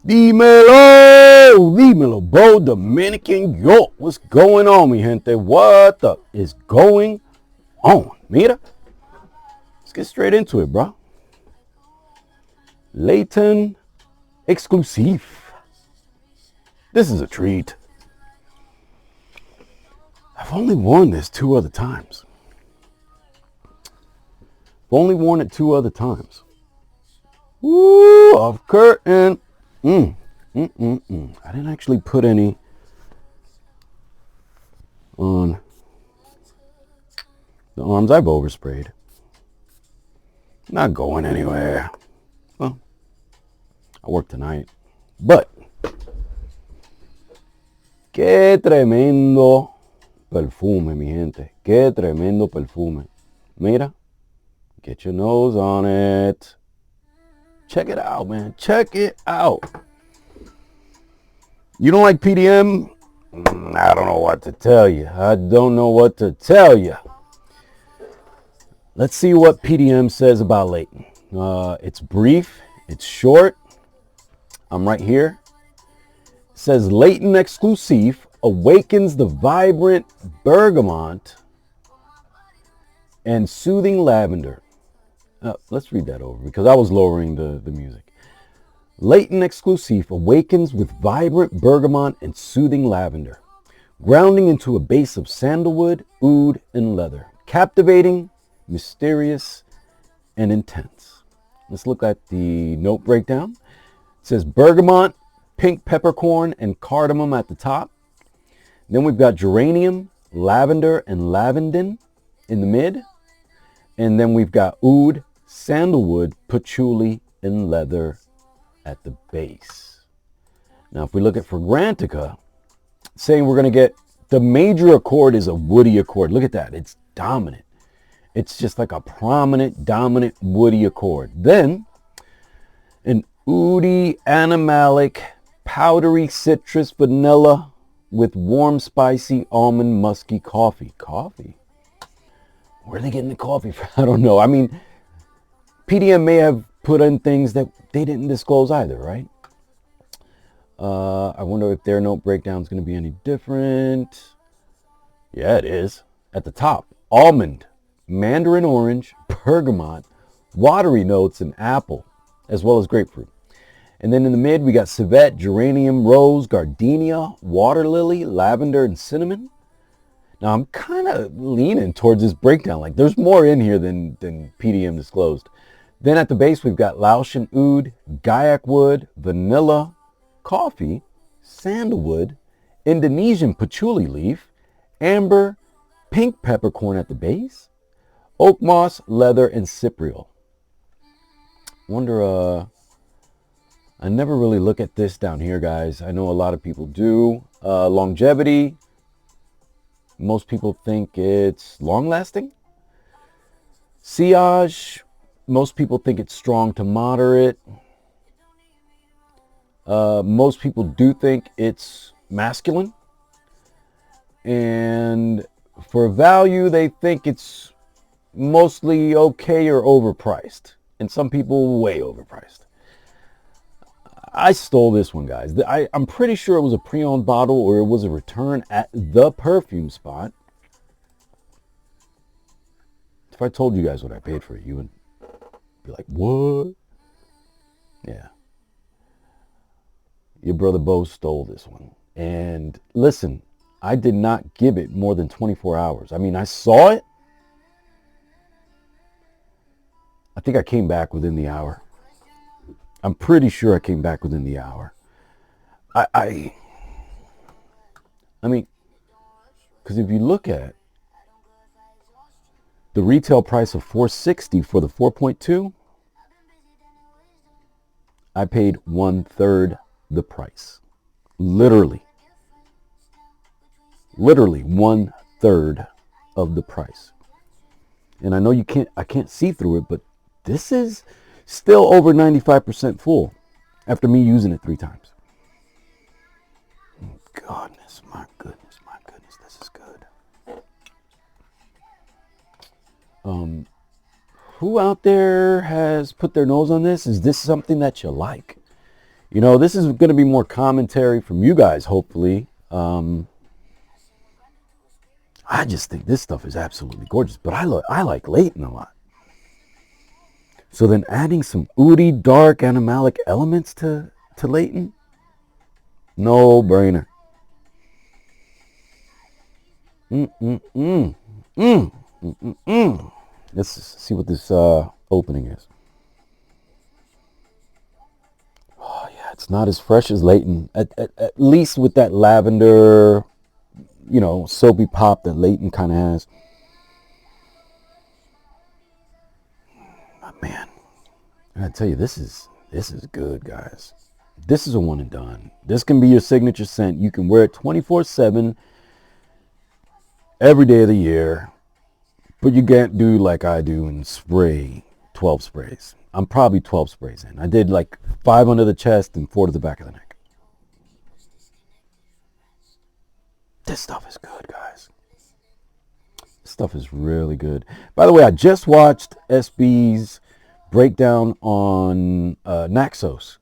Dímelo, dímelo, bro. Dominican, yo. What's going on, mi gente? What the is going on? Mira. Let's get straight into it, bro. Layton, Exclusif. This is a treat. I've only worn this 2 other times. I've only worn it 2 other times. Woo, off curtain. I didn't actually put any on the arms. I've oversprayed. Not going anywhere. Well, I work tonight. But, qué tremendo perfume, mi gente. Qué tremendo perfume. Mira, get your nose on it. Check it out, man. Check it out. You don't like PDM? I don't know what to tell you. I don't know what to tell you. Let's see what PDM says about Layton. It's brief. It's short. I'm right here. It says Layton Exclusif awakens the vibrant bergamot and soothing lavender. Let's read that over because I was lowering the music. Layton Exclusif awakens with vibrant bergamot and soothing lavender, grounding into a base of sandalwood, oud, and leather. Captivating, mysterious, and intense. Let's look at the note breakdown. It says bergamot, pink peppercorn, and cardamom at the top. Then we've got geranium, lavender, and lavandin in the mid. And then we've got oud, sandalwood, patchouli, and leather at the base. Now, if we look at Fragrantica, saying we're going to get the major accord is a woody accord. Look at that. It's dominant. It's just like a prominent, dominant woody accord. Then, an oudy, animalic, powdery citrus vanilla with warm, spicy, almond, musky coffee. Coffee? Where are they getting the coffee from? I don't know. I mean, PDM may have put in things that they didn't disclose either, right? I wonder if their note breakdown is going to be any different. Yeah, it is. At the top, almond, mandarin orange, bergamot, watery notes, and apple, as well as grapefruit. And then in the mid, we got civet, geranium, rose, gardenia, water lily, lavender, and cinnamon. Now, I'm kind of leaning towards this breakdown. Like, there's more in here than PDM disclosed. Then at the base, we've got Laotian oud, gaiac wood, vanilla, coffee, sandalwood, Indonesian patchouli leaf, amber, pink peppercorn at the base, oak moss, leather, and cypriol. Wonder, I never really look at this down here, guys. I know a lot of people do. Longevity. Most people think it's long-lasting. Sillage. Most people think it's strong to moderate. Most people do think it's masculine. And for value, they think it's mostly okay or overpriced. And some people way overpriced. I stole this one, guys. I'm pretty sure it was a pre-owned bottle or it was a return at the perfume spot. If I told you guys what I paid for it, you would be like, what? Yeah. Your brother Bo stole this one. And listen, I did not give it more than 24 hours. I mean, I saw it. I think I came back within the hour. I'm pretty sure I came back within the hour. I mean, because if you look at the retail price of $460 for the 4.2, I paid 1/3 the price. Literally 1/3 of the price. And I know I can't see through it, but this is still over 95% full after me using it 3 times. Goodness, my goodness, this is good. Who out there has put their nose on this? Is this something that you like? You know, this is going to be more commentary from you guys, hopefully. I just think this stuff is absolutely gorgeous, but I like Layton a lot. So then adding some oody, dark, animalic elements to Layton, no brainer. Let's see what this opening is. Oh yeah, it's not as fresh as Layton. At least with that lavender, you know, soapy pop that Layton kind of has. But man, I gotta tell you, this is good, guys. This is a one and done. This can be your signature scent. You can wear it 24/7, every day of the year. But you can't do like I do and spray 12 sprays. I'm probably 12 sprays in. I did like 5 under the chest and 4 to the back of the neck. This stuff is good, guys. This stuff is really good. By the way, I just watched SB's breakdown on Naxos.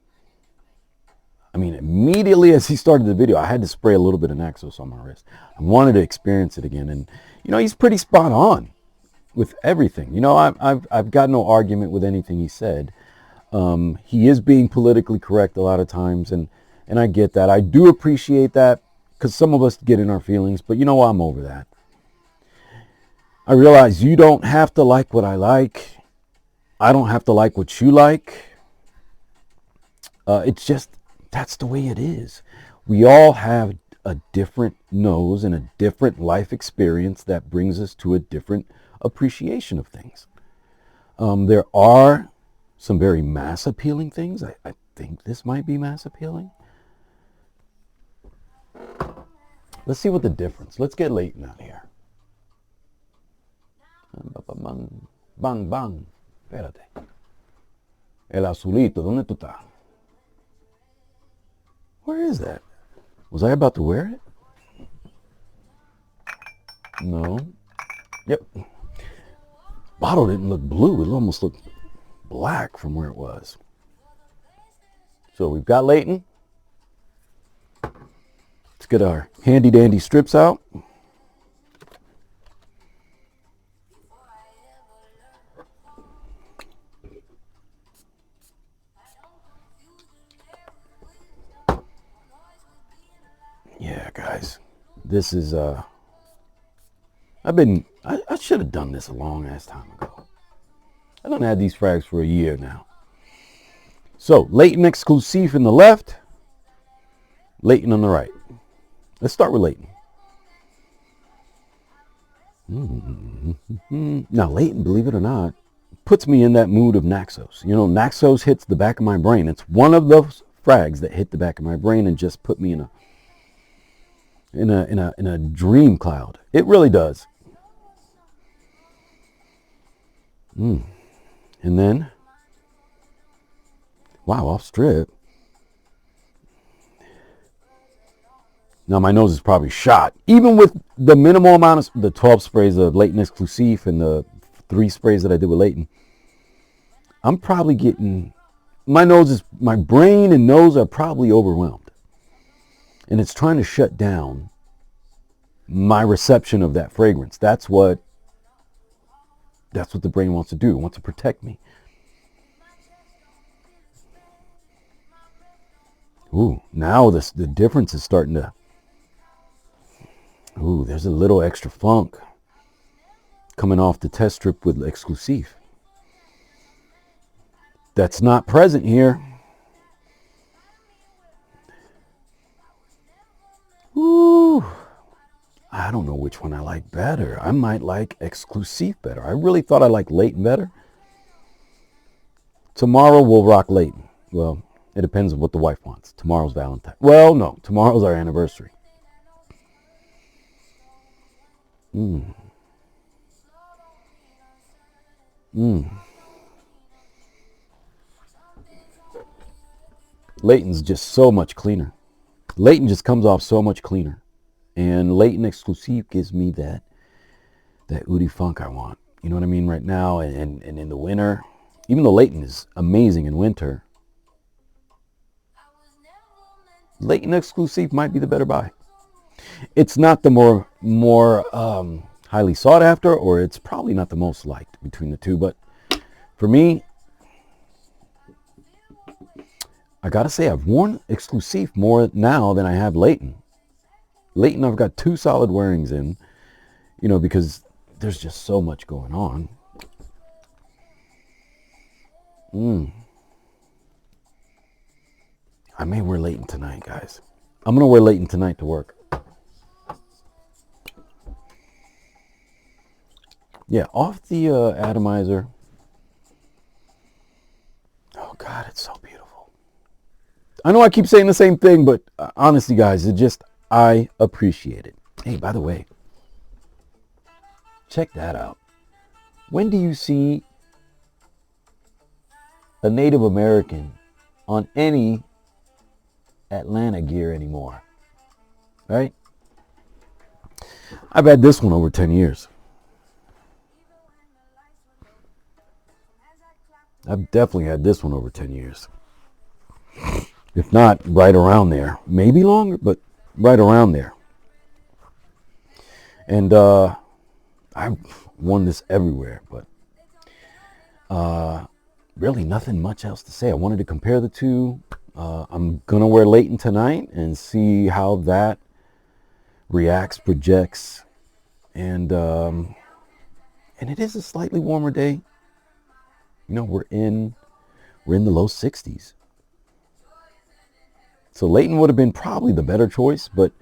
I mean, immediately as he started the video, I had to spray a little bit of Naxos on my wrist. I wanted to experience it again. And, you know, he's pretty spot on with everything. You know, I've got no argument with anything he said. He is being politically correct a lot of times, and I get that. I do appreciate that, because some of us get in our feelings, but you know, I'm over that. I realize you don't have to like what I like. I don't have to like what you like. It's just, that's the way it is. We all have a different nose and a different life experience that brings us to a different appreciation of things. There are some very mass appealing things. I think this might be mass appealing. Let's see what the difference. Let's get Layton out here. Bang, bang. Espérate. El azulito, ¿dónde tú estás? Where is that? Was I about to wear it? No. Yep. Bottle didn't look blue. It almost looked black from where it was. So we've got Layton. Let's get our handy dandy strips out. Yeah, guys, this is I should have done this a long ass time ago. I done had these frags for a year now. So Layton Exclusif in the left, Layton on the right. Let's start with Layton. Now Layton, believe it or not, puts me in that mood of Naxos. You know, Naxos hits the back of my brain. It's one of those frags that hit the back of my brain and just put me in a dream cloud. It really does. And then, wow, off strip. Now my nose is probably shot. Even with the minimal amount of the 12 sprays of Layton Exclusif and the 3 sprays that I did with Layton, I'm probably getting, my brain and nose are probably overwhelmed. And it's trying to shut down my reception of that fragrance. That's what the brain wants to do. It wants to protect me. Ooh, now the difference is starting to, ooh, there's a little extra funk coming off the test strip with Exclusif. That's not present here. Ooh, I don't know which one I like better. I might like Exclusif better. I really thought I liked Layton better. Tomorrow we'll rock Layton. Well, it depends on what the wife wants. Tomorrow's Valentine. Well, no, tomorrow's our anniversary. Layton's just so much cleaner. Layton just comes off so much cleaner. And Layton Exclusif gives me that oody funk I want. You know what I mean? Right now and in the winter. Even though Layton is amazing in winter, Layton Exclusif might be the better buy. It's not the more highly sought after, or it's probably not the most liked between the two. But for me, I gotta say I've worn Exclusif more now than I have Layton. Layton I've got 2 solid wearings in, you know, because there's just so much going on. I may wear Layton tonight, guys. I'm gonna wear Layton tonight to work. Yeah, off the atomizer. Oh God, it's so beautiful. I know I keep saying the same thing, but honestly, guys, I appreciate it. Hey, by the way, check that out. When do you see a Native American on any Atlanta gear anymore? Right? I've had this one over 10 years. I've definitely had this one over 10 years. If not, right around there. Maybe longer, but right around there. And I've worn this everywhere, but really nothing much else to say. I wanted to compare the two. I'm going to wear Layton tonight and see how that reacts, projects. And it is a slightly warmer day. You know, we're in the low 60s. So Layton would have been probably the better choice, but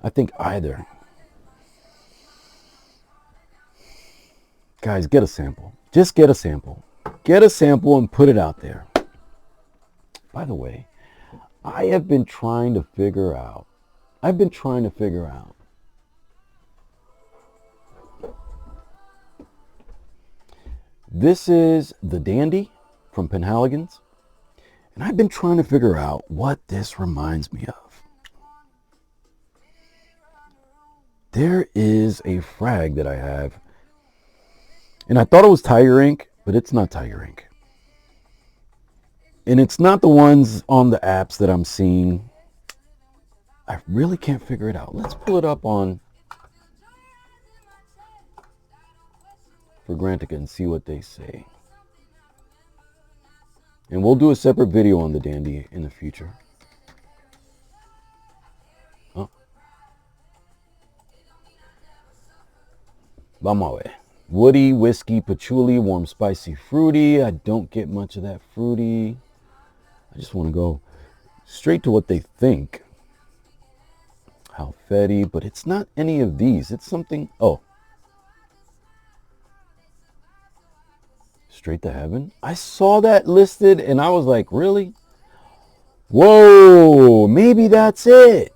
I think either. Guys, get a sample. Just get a sample. Get a sample and put it out there. By the way, I have been trying to figure out. This is the Dandy from Penhaligon's. And I've been trying to figure out what this reminds me of. There is a frag that I have. And I thought it was Tiger Ink, but it's not Tiger Ink. And it's not the ones on the apps that I'm seeing. I really can't figure it out. Let's pull it up on Fragrantica and see what they say. And we'll do a separate video on the Dandy in the future. Oh. Vamos a ver. Woody, whiskey, patchouli, warm, spicy, fruity. I don't get much of that fruity. I just want to go straight to what they think. Halfetti, but it's not any of these. It's something, oh. Straight to Heaven. I saw that listed and I was like, really? Whoa, maybe that's it.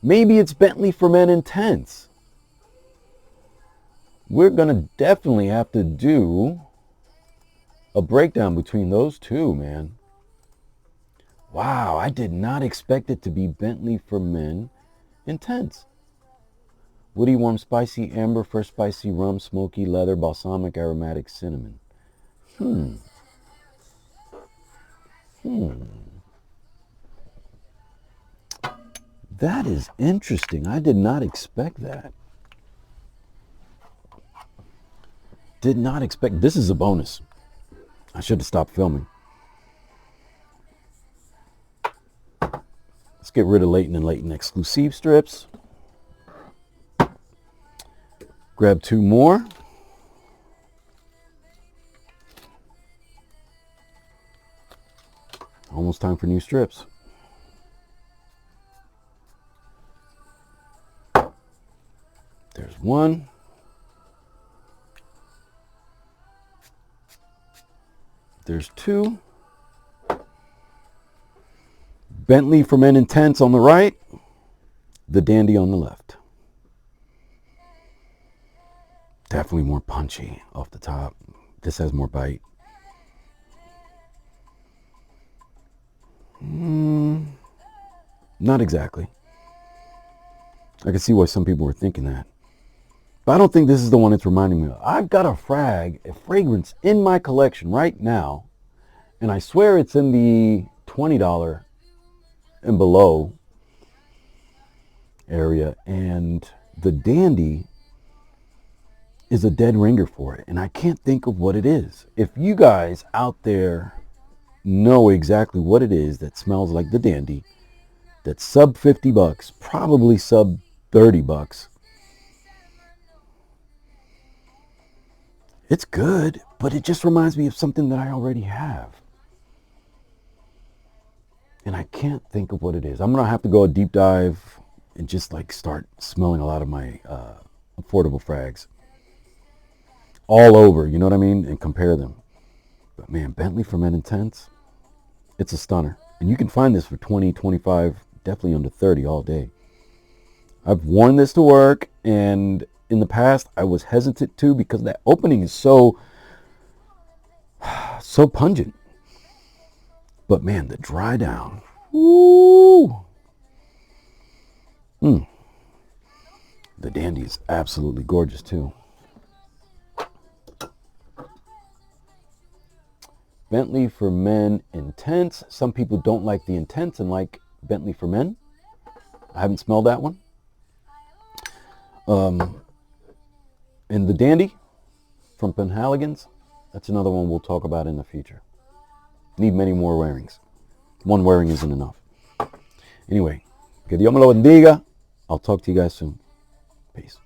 Maybe it's Bentley for Men Intense. We're going to definitely have to do a breakdown between those two, man. Wow, I did not expect it to be Bentley for Men Intense. Woody, warm, spicy, amber, fresh, spicy, rum, smoky, leather, balsamic, aromatic, cinnamon. That is interesting. I did not expect that. Did not expect. This is a bonus. I should have stopped filming. Let's get rid of Layton and Layton Exclusif strips. Grab 2 more. Almost time for new strips. There's 1. There's 2. Bentley for Men Intense on the right. The Dandy on the left. Definitely more punchy off the top. This has more bite. Not exactly. I can see why some people were thinking that. But I don't think this is the one it's reminding me of. I've got a fragrance in my collection right now. And I swear it's in the $20 and below area, and the Dandy is a dead ringer for it, and I can't think of what it is. If you guys out there know exactly what it is that smells like the Dandy, that's sub 50 bucks, probably sub 30 bucks, it's good, but it just reminds me of something that I already have. And I can't think of what it is. I'm going to have to go a deep dive and just like start smelling a lot of my affordable frags all over, you know what I mean? And compare them. But man, Bentley for Men Intense, it's a stunner. And you can find this for 20, 25, definitely under 30 all day. I've worn this to work, and in the past I was hesitant to because that opening is so pungent. But man, the dry down, woo! The Dandy is absolutely gorgeous too. Bentley for Men Intense. Some people don't like the Intense and like Bentley for Men. I haven't smelled that one. And the Dandy from Penhaligon's, that's another one we'll talk about in the future. Need many more wearings. One wearing isn't enough. Anyway, que Dios me lo bendiga. I'll talk to you guys soon. Peace.